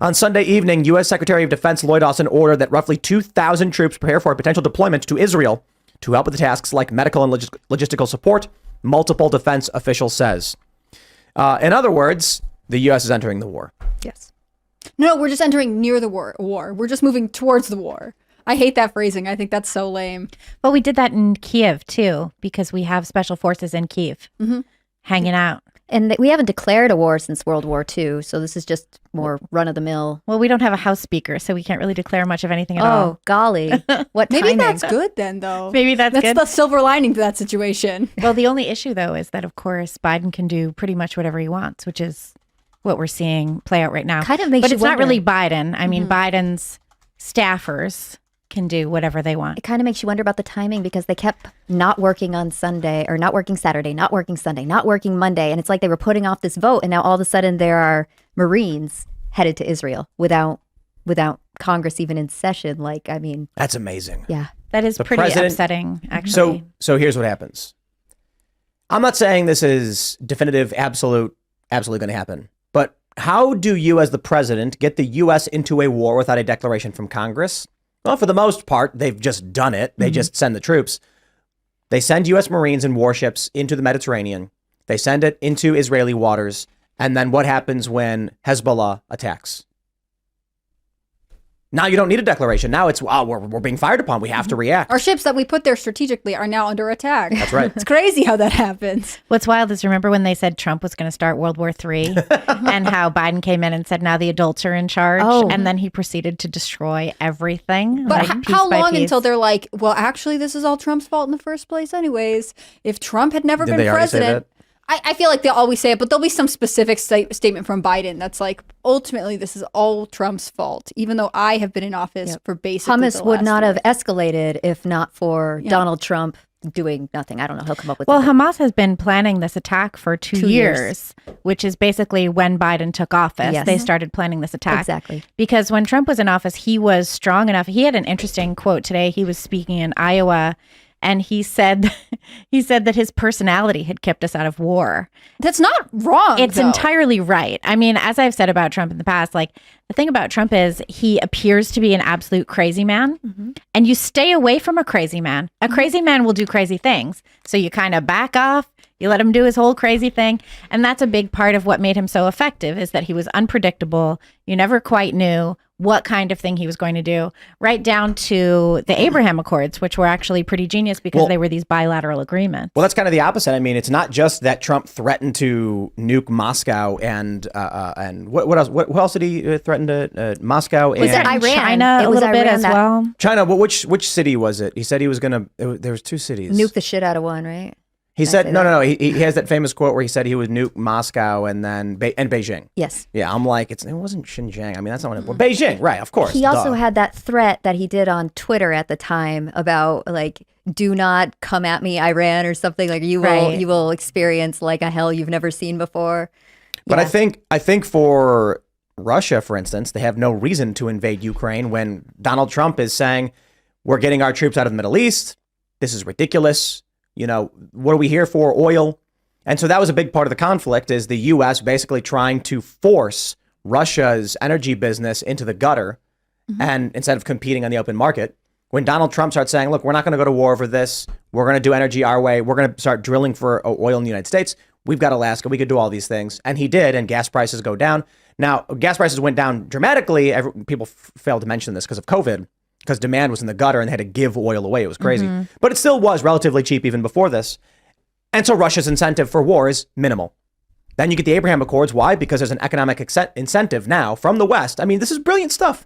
On Sunday evening, U.S. Secretary of Defense Lloyd Austin ordered that roughly 2,000 troops prepare for a potential deployment to Israel to help with the tasks like medical and logistical support, multiple defense officials says. In other words, the U.S. is entering the war. Yes. No, we're just entering near the war. We're just moving towards the war. I hate that phrasing. I think that's so lame. Well, we did that in Kiev, too, because we have special forces in Kiev hanging out. And we haven't declared a war since World War II, so this is just more run-of-the-mill. Well, we don't have a House Speaker, so we can't really declare much of anything at all. Oh, golly. What Maybe timing. that's good then, though. Maybe that's good. That's the silver lining to that situation. Well, the only issue, though, is that, of course, Biden can do pretty much whatever he wants, which is what we're seeing play out right now. Kind of makes But you it's wonder. not really Biden. I mean, Biden's staffers can do whatever they want. It kind of makes you wonder about the timing because they kept not working on Sunday or not working Saturday, not working Sunday, not working Monday. And it's like they were putting off this vote. And now all of a sudden there are Marines headed to Israel without Congress even in session. Like, I mean. That's amazing. Yeah. That is pretty upsetting, actually. So here's what happens. I'm not saying this is definitive, absolutely going to happen. But how do you as the president get the U.S. into a war without a declaration from Congress? Well, for the most part, they've just done it. They just send the troops. They send U.S. Marines and warships into the Mediterranean. They send it into Israeli waters. And then what happens when Hezbollah attacks? Now you don't need a declaration. Now it's, we're being fired upon. We have to react. Our ships that we put there strategically are now under attack. That's right. It's crazy how that happens. What's wild is remember when they said Trump was going to start World War III and how Biden came in and said now the adults are in charge. Oh. And then he proceeded to destroy everything. But like, piece how by long piece. until they're like, well, actually, this is all Trump's fault in the first place anyways. If Trump had never Did been they already say president. I feel like they'll always say it, but there'll be some specific statement from Biden that's like, ultimately, this is all Trump's fault, even though I have been in office for basically Hamas the would last not year. have escalated if not for Donald Trump doing nothing. I don't know. He'll come up with Well, something. Hamas has been planning this attack for 2 years, which is basically when Biden took office. Yes. They started planning this attack. Exactly. Because when Trump was in office, he was strong enough. He had an interesting quote today. He was speaking in Iowa, and he said that his personality had kept us out of war. That's not wrong. It's though. entirely right. I mean, as I've said about Trump in the past, like the thing about Trump is he appears to be an absolute crazy man, and you stay away from a crazy man. A crazy man will do crazy things. So you kind of back off, you let him do his whole crazy thing. And that's a big part of what made him so effective is that he was unpredictable. You never quite knew what kind of thing he was going to do, right down to the Abraham Accords, which were actually pretty genius because they were these bilateral agreements. Well, that's kind of the opposite. I mean, it's not just that Trump threatened to nuke Moscow and what else? What else did he threaten to Moscow Was and it Iran? China It a was little bit Iran as that- well. China? Well, which city was it? He said he was gonna. There was two cities. Nuke the shit out of one, right? He said no. He has that famous quote where he said he would nuke Moscow and then Beijing. Yes. Yeah, I'm like, it wasn't Xinjiang. I mean, that's not what it. Beijing, right? Of course. He also duh. had that threat that he did on Twitter at the time about like, do not come at me, Iran, or something like you will experience like a hell you've never seen before. But I think for Russia, for instance, they have no reason to invade Ukraine when Donald Trump is saying we're getting our troops out of the Middle East. This is ridiculous. You know, what are we here for? Oil. And so that was a big part of the conflict is the U.S. basically trying to force Russia's energy business into the gutter and instead of competing on the open market. When Donald Trump starts saying, look, we're not going to go to war over this. We're going to do energy our way. We're going to start drilling for oil in the United States. We've got Alaska. We could do all these things. And he did. And gas prices go down. Now, gas prices went down dramatically. People failed to mention this because of COVID. Because demand was in the gutter and they had to give oil away. It was crazy. But it still was relatively cheap even before this. And so Russia's incentive for war is minimal. Then you get the Abraham Accords. Why? Because there's an economic incentive now from the West. I mean, this is brilliant stuff.